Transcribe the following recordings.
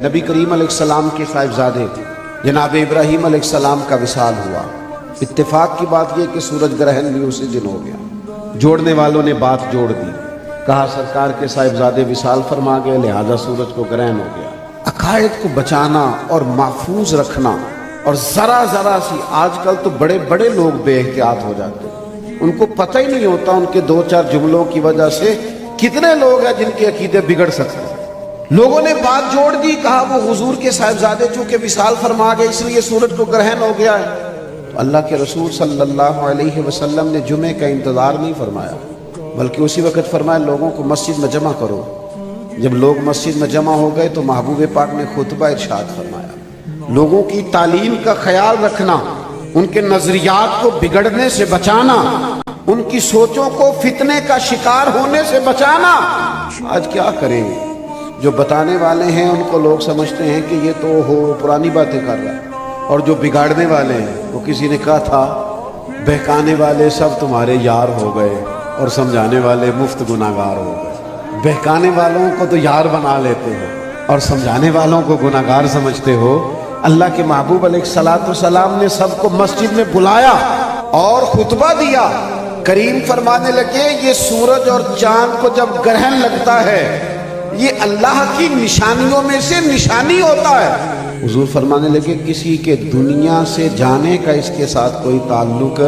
نبی کریم علیہ السلام کے صاحبزادے جناب ابراہیم علیہ السلام کا وصال ہوا۔ اتفاق کی بات یہ کہ سورج گرہن بھی اسی دن ہو گیا۔ جوڑنے والوں نے بات جوڑ دی، کہا سرکار کے صاحبزادے وصال فرما گئے، لہذا سورج کو گرہن ہو گیا۔ عقائد کو بچانا اور محفوظ رکھنا، اور ذرا ذرا سی آج کل تو بڑے بڑے لوگ بے احتیاط ہو جاتے ہیں، ان کو پتہ ہی نہیں ہوتا ان کے دو چار جملوں کی وجہ سے کتنے لوگ ہیں جن کے عقیدے بگڑ سکتے ہیں۔ لوگوں نے بات جوڑ دی، کہا وہ حضور کے صاحبزادے چونکہ وصال فرما گئے اس لیے سورج کو گرہن ہو گیا ہے۔ تو اللہ کے رسول صلی اللہ علیہ وسلم نے جمعے کا انتظار نہیں فرمایا، بلکہ اسی وقت فرمایا لوگوں کو مسجد میں جمع کرو۔ جب لوگ مسجد میں جمع ہو گئے تو محبوب پاک نے خطبہ ارشاد فرمایا، لوگوں کی تعلیم کا خیال رکھنا، ان کے نظریات کو بگڑنے سے بچانا، ان کی سوچوں کو فتنے کا شکار ہونے سے بچانا۔ آج کیا کریں، جو بتانے والے ہیں ان کو لوگ سمجھتے ہیں کہ یہ تو پرانی باتیں کر رہا ہے، اور جو بگاڑنے والے ہیں وہ کسی نے کہا تھا بہکانے والے سب تمہارے یار ہو گئے اور سمجھانے والے مفت گناہگار ہو گئے۔ بہکانے والوں کو تو یار بنا لیتے ہو اور سمجھانے والوں کو گناہگار سمجھتے ہو۔ اللہ کے محبوب علیہ الصلوۃ والسلام نے سب کو مسجد میں بلایا اور خطبہ دیا۔ کریم فرمانے لگے یہ سورج اور چاند کو جب گرہن لگتا ہے یہ اللہ کی نشانیوں میں سے نشانی ہوتا ہے۔ حضور فرمانے لگے کسی کے دنیا سے جانے کا اس کے ساتھ کوئی تعلق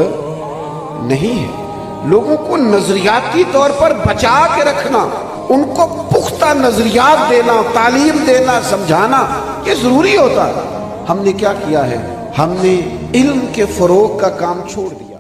نہیں ہے۔ لوگوں کو نظریاتی طور پر بچا کے رکھنا، ان کو پختہ نظریات دینا، تعلیم دینا، سمجھانا، یہ ضروری ہوتا ہے۔ ہم نے کیا کیا ہے؟ ہم نے علم کے فروغ کا کام چھوڑ دیا۔